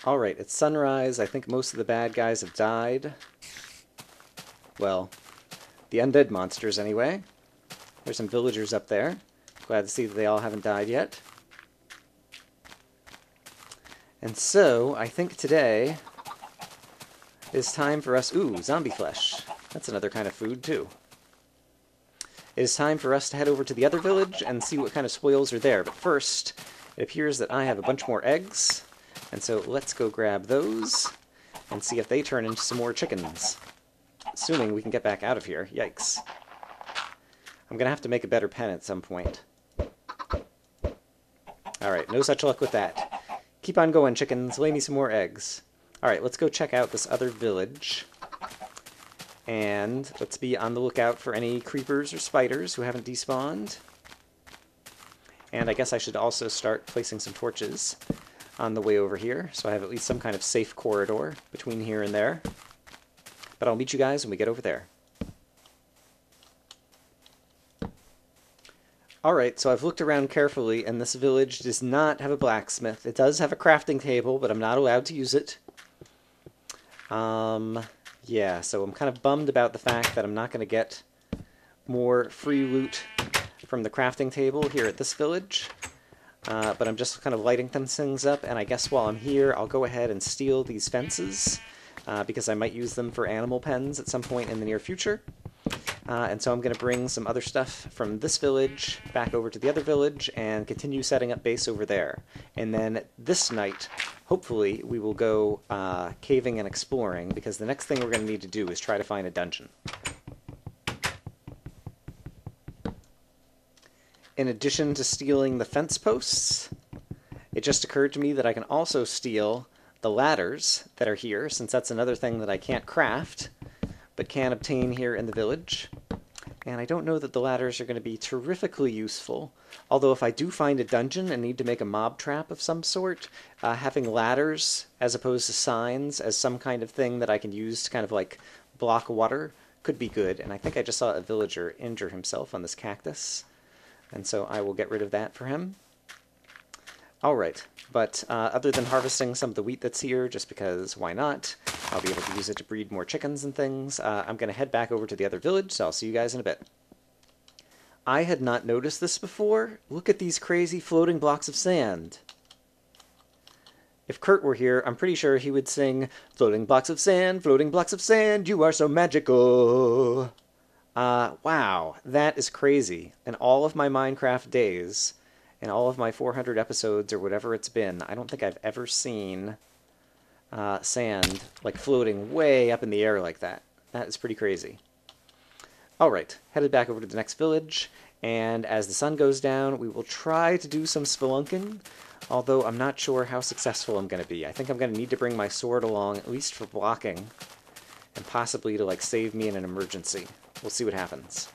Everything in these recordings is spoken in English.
Alright, it's sunrise. I think most of the bad guys have died. Well, the undead monsters anyway. There's some villagers up there. Glad to see that they all haven't died yet. And so, I think today is time for us... Ooh, zombie flesh. That's another kind of food, too. It is time for us to head over to the other village and see what kind of spoils are there. But first, it appears that I have a bunch more eggs. And so let's go grab those and see if they turn into some more chickens. Assuming we can get back out of here. Yikes. I'm going to have to make a better pen at some point. Alright, no such luck with that. Keep on going, chickens. Lay me some more eggs. Alright, let's go check out this other village. And let's be on the lookout for any creepers or spiders who haven't despawned. And I guess I should also start placing some torches on the way over here, so I have at least some kind of safe corridor between here and there. But I'll meet you guys when we get over there. Alright, so I've looked around carefully, and this village does not have a blacksmith. It does have a crafting table, but I'm not allowed to use it. Yeah, so I'm kind of bummed about the fact that I'm not going to get more free loot from the crafting table here at this village. But I'm just kind of lighting them things up, and I guess while I'm here, I'll go ahead and steal these fences, because I might use them for animal pens at some point in the near future. And so I'm going to bring some other stuff from this village back over to the other village and continue setting up base over there. And then this night, hopefully, we will go caving and exploring, because the next thing we're going to need to do is try to find a dungeon. In addition to stealing the fence posts, it just occurred to me that I can also steal the ladders that are here, since that's another thing that I can't craft, but can obtain here in the village. And I don't know that the ladders are going to be terrifically useful, although if I do find a dungeon and need to make a mob trap of some sort, having ladders as opposed to signs as some kind of thing that I can use to kind of like block water could be good. And I think I just saw a villager injure himself on this cactus. And so I will get rid of that for him. Alright, but other than harvesting some of the wheat that's here, just because why not, I'll be able to use it to breed more chickens and things, I'm going to head back over to the other village, so I'll see you guys in a bit. I had not noticed this before. Look at these crazy floating blocks of sand. If Kurt were here, I'm pretty sure he would sing, floating blocks of sand, you are so magical. Wow, that is crazy. In all of my Minecraft days, in all of my 400 episodes or whatever it's been, I don't think I've ever seen sand like floating way up in the air like that. That is pretty crazy. Alright, headed back over to the next village, and as the sun goes down, we will try to do some spelunking, although I'm not sure how successful I'm going to be. I think I'm going to need to bring my sword along, at least for blocking, and possibly to like save me in an emergency. We'll see what happens.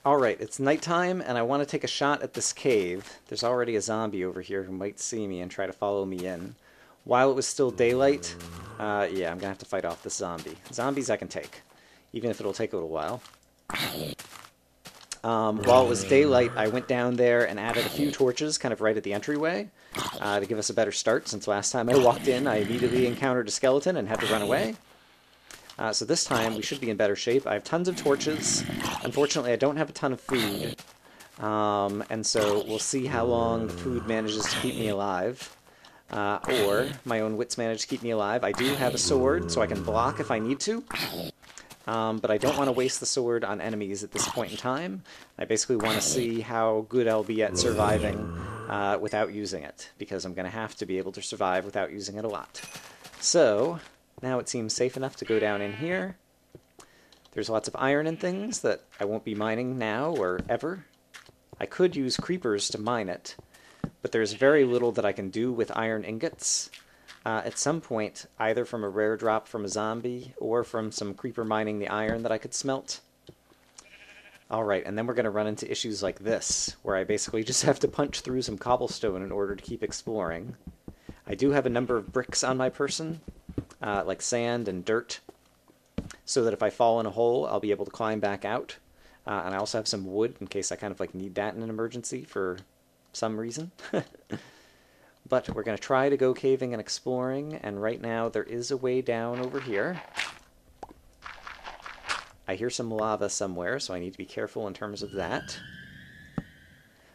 Alright, it's nighttime, and I want to take a shot at this cave. There's already a zombie over here who might see me and try to follow me in. While it was still daylight, yeah, I'm going to have to fight off this zombie. Zombies I can take, even if it'll take a little while. While it was daylight, I went down there and added a few torches kind of right at the entryway to give us a better start, since last time I walked in, I immediately encountered a skeleton and had to run away. So this time we should be in better shape. I have tons of torches. Unfortunately, I don't have a ton of food. And so we'll see how long the food manages to keep me alive. Or my own wits manage to keep me alive. I do have a sword, so I can block if I need to. But I don't want to waste the sword on enemies at this point in time. I basically want to see how good I'll be at surviving without using it, because I'm going to have to be able to survive without using it a lot. So now it seems safe enough to go down in here. There's lots of iron and things that I won't be mining now or ever. I could use creepers to mine it, but there's very little that I can do with iron ingots. At some point, either from a rare drop from a zombie or from some creeper mining the iron that I could smelt. Alright, and then we're going to run into issues like this, where I basically just have to punch through some cobblestone in order to keep exploring. I do have a number of bricks on my person, like sand and dirt, so that if I fall in a hole, I'll be able to climb back out. And I also have some wood in case I kind of like need that in an emergency for some reason. But we're going to try to go caving and exploring, and right now there is a way down over here. I hear some lava somewhere, so I need to be careful in terms of that.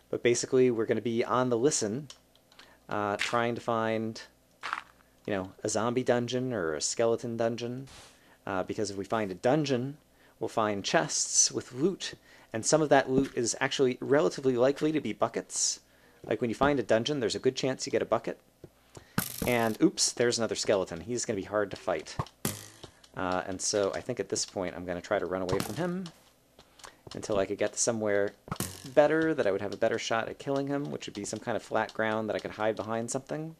But basically, we're going to be on the listen, trying to find, you know, a zombie dungeon or a skeleton dungeon. Because if we find a dungeon, we'll find chests with loot, and some of that loot is actually relatively likely to be buckets. Like when you find a dungeon, there's a good chance you get a bucket. And oops, there's another skeleton. He's going to be hard to fight. And so I think at this point I'm going to try to run away from him until I could get to somewhere better, that I would have a better shot at killing him, which would be some kind of flat ground that I could hide behind something,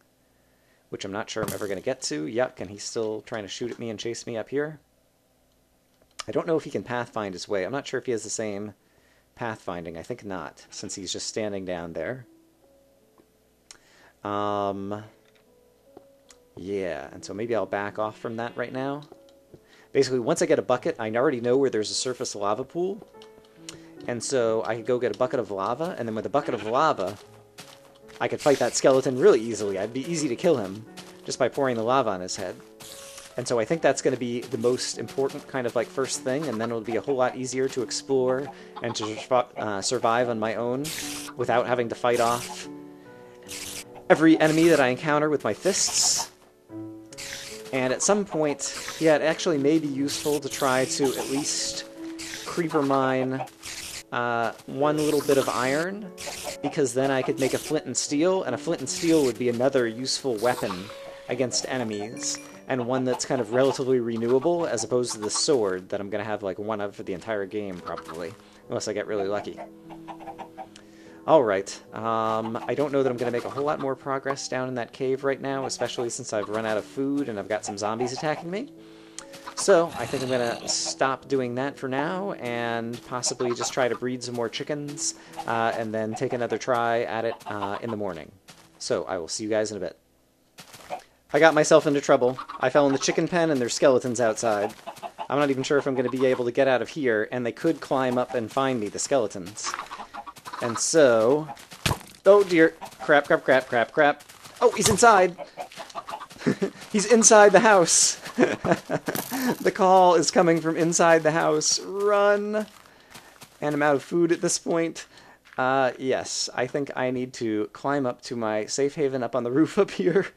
which I'm not sure I'm ever going to get to. Yuck, and he's still trying to shoot at me and chase me up here. I don't know if he can pathfind his way. I'm not sure if he has the same pathfinding. I think not, since he's just standing down there. Yeah, and so maybe I'll back off from that right now. Basically, once I get a bucket, I already know where there's a surface lava pool. And so I could go get a bucket of lava, and then with a bucket of lava, I could fight that skeleton really easily. I'd be easy to kill him just by pouring the lava on his head. And so I think that's going to be the most important kind of like first thing, and then it'll be a whole lot easier to explore and to survive on my own without having to fight off every enemy that I encounter with my fists. And at some point, yeah, it actually may be useful to try to at least creeper mine one little bit of iron, because then I could make a flint and steel, and a flint and steel would be another useful weapon against enemies, and one that's kind of relatively renewable, as opposed to the sword that I'm going to have like one of for the entire game, probably, unless I get really lucky. Alright, I don't know that I'm going to make a whole lot more progress down in that cave right now, especially since I've run out of food and I've got some zombies attacking me. So, I think I'm going to stop doing that for now, and possibly just try to breed some more chickens, and then take another try at it in the morning. So, I will see you guys in a bit. I got myself into trouble. I fell in the chicken pen and there's skeletons outside. I'm not even sure if I'm going to be able to get out of here, and they could climb up and find me, the skeletons. And so... oh dear. Crap, crap, crap, crap, crap. Oh, he's inside! He's inside the house! The call is coming from inside the house. Run! And I'm out of food at this point. Yes, I think I need to climb up to my safe haven up on the roof up here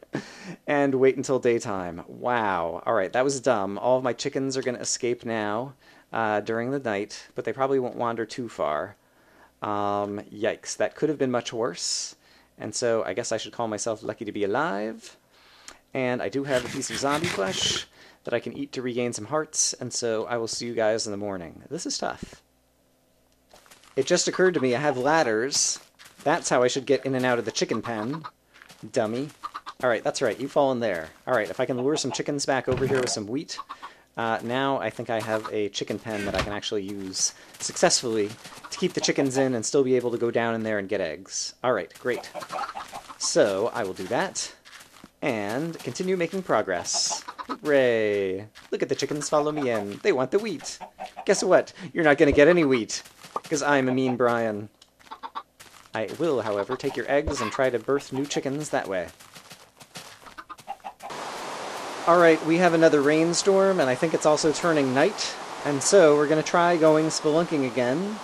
and wait until daytime. Wow. Alright, that was dumb. All of my chickens are going to escape now during the night, but they probably won't wander too far. Yikes, that could have been much worse. And so I guess I should call myself lucky to be alive. And I do have a piece of zombie flesh that I can eat to regain some hearts, and so I will see you guys in the morning. This is tough. It just occurred to me I have ladders. That's how I should get in and out of the chicken pen. Dummy. Alright, that's right, you fall in there. Alright, if I can lure some chickens back over here with some wheat, now I think I have a chicken pen that I can actually use successfully to keep the chickens in and still be able to go down in there and get eggs. Alright, great. So, I will do that, and continue making progress. Hooray! Look at the chickens follow me in. They want the wheat. Guess what? You're not going to get any wheat, because I'm a mean Brian. I will, however, take your eggs and try to birth new chickens that way. Alright, we have another rainstorm, and I think it's also turning night, and so we're going to try going spelunking again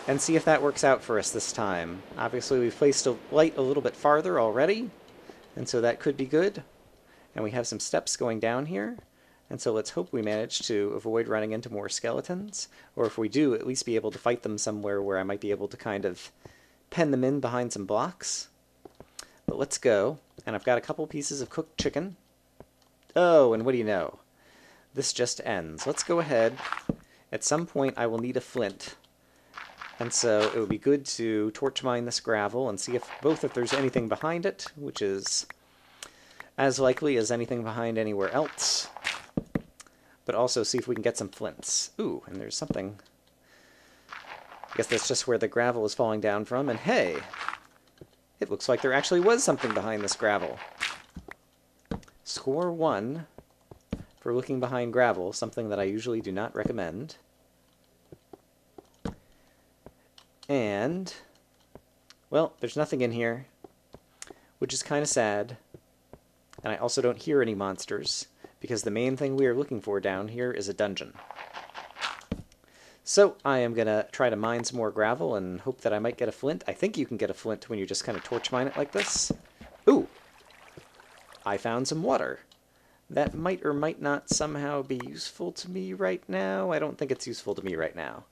and see if that works out for us this time. Obviously, we've placed a light a little bit farther already, and so that could be good. And we have some steps going down here, and so let's hope we manage to avoid running into more skeletons, or if we do, at least be able to fight them somewhere where I might be able to kind of pen them in behind some blocks. But let's go, and I've got a couple pieces of cooked chicken. Oh, and what do you know? This just ends. Let's go ahead. At some point I will need a flint, and so it would be good to torch mine this gravel and see if there's anything behind it, which is as likely as anything behind anywhere else, but also see if we can get some flints. Ooh, and there's something. I guess that's just where the gravel is falling down from, and hey! It looks like there actually was something behind this gravel. Score 1 for looking behind gravel, something that I usually do not recommend. And, well, there's nothing in here. which is kind of sad. And I also don't hear any monsters, because the main thing we are looking for down here is a dungeon. So I am going to try to mine some more gravel and hope that I might get a flint. I think you can get a flint when you just kind of torch mine it like this. Ooh! I found some water. That might or might not somehow be useful to me right now. I don't think it's useful to me right now.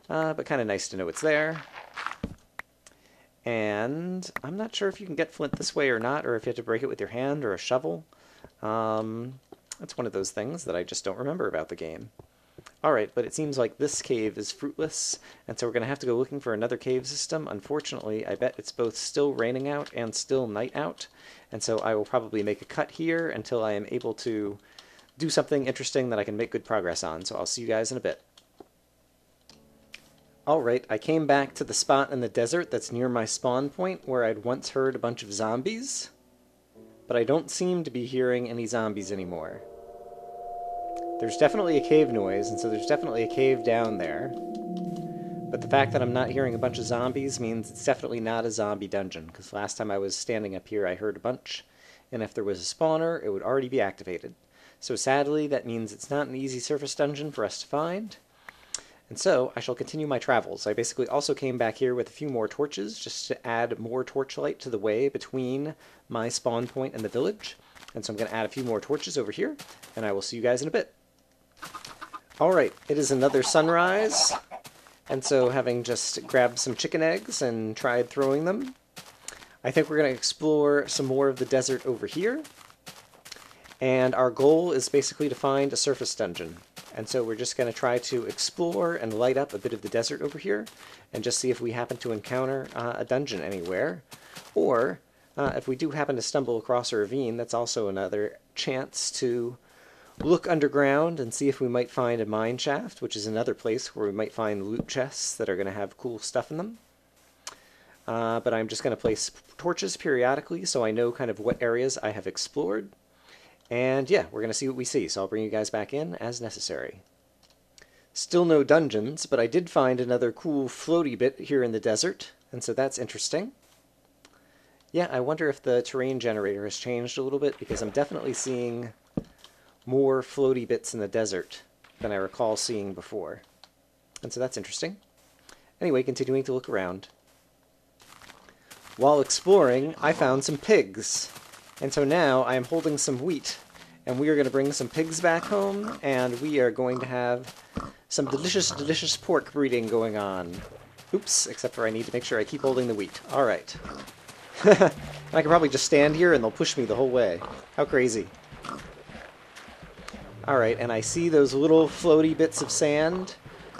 But kind of nice to know it's there. And I'm not sure if you can get flint this way or not, or if you have to break it with your hand or a shovel. That's one of those things that I just don't remember about the game. Alright, but it seems like this cave is fruitless, and so we're going to have to go looking for another cave system. Unfortunately, I bet it's both still raining out and still night out, and so I will probably make a cut here until I am able to do something interesting that I can make good progress on. So I'll see you guys in a bit. Alright, I came back to the spot in the desert that's near my spawn point where I'd once heard a bunch of zombies, but I don't seem to be hearing any zombies anymore. There's definitely a cave noise, and so there's definitely a cave down there. But the fact that I'm not hearing a bunch of zombies means it's definitely not a zombie dungeon, because last time I was standing up here I heard a bunch, and if there was a spawner, it would already be activated. So sadly, that means it's not an easy surface dungeon for us to find. And so I shall continue my travels. I basically also came back here with a few more torches, just to add more torchlight to the way between my spawn point and the village. And so I'm going to add a few more torches over here, and I will see you guys in a bit. Alright, it is another sunrise, and so having just grabbed some chicken eggs and tried throwing them, I think we're going to explore some more of the desert over here, and our goal is basically to find a surface dungeon. And so we're just going to try to explore and light up a bit of the desert over here, and just see if we happen to encounter a dungeon anywhere, or if we do happen to stumble across a ravine, that's also another chance to look underground and see if we might find a mine shaft, which is another place where we might find loot chests that are going to have cool stuff in them. But I'm just going to place torches periodically so I know kind of what areas I have explored. And yeah, we're going to see what we see, so I'll bring you guys back in as necessary. Still no dungeons, but I did find another cool floaty bit here in the desert, and so that's interesting. Yeah, I wonder if the terrain generator has changed a little bit, because I'm definitely seeing more floaty bits in the desert than I recall seeing before. And so that's interesting. Anyway, continuing to look around. While exploring, I found some pigs. And so now I am holding some wheat, and we are going to bring some pigs back home, and we are going to have some delicious, delicious pork breeding going on. Oops, except for I need to make sure I keep holding the wheat. Alright. I can probably just stand here and they'll push me the whole way. How crazy. Alright, and I see those little floaty bits of sand,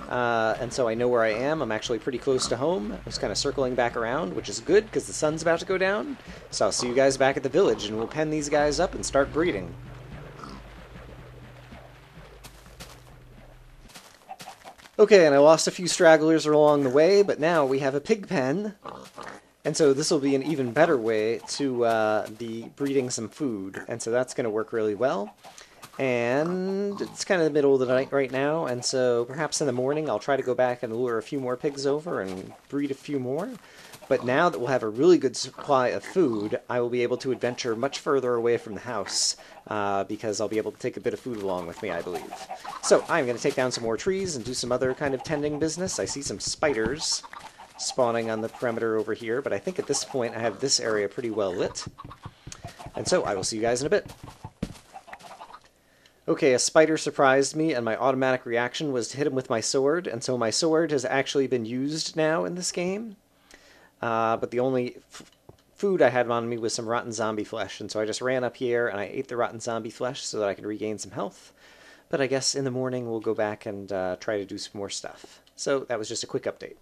and so I know where I am. I'm actually pretty close to home. I'm just kind of circling back around, which is good because the sun's about to go down. So I'll see you guys back at the village, and we'll pen these guys up and start breeding. Okay, and I lost a few stragglers along the way, but now we have a pig pen. And so this will be an even better way to be breeding some food, and so that's going to work really well. And it's kind of the middle of the night right now, and so perhaps in the morning I'll try to go back and lure a few more pigs over and breed a few more. But now that we'll have a really good supply of food, I will be able to adventure much further away from the house, because I'll be able to take a bit of food along with me, I believe. So I'm going to take down some more trees and do some other kind of tending business. I see some spiders spawning on the perimeter over here, but I think at this point I have this area pretty well lit. And so I will see you guys in a bit. Okay, a spider surprised me, and my automatic reaction was to hit him with my sword, and so my sword has actually been used now in this game. But the only food I had on me was some rotten zombie flesh, and so I just ran up here and I ate the rotten zombie flesh so that I could regain some health. But I guess in the morning we'll go back and try to do some more stuff. So that was just a quick update.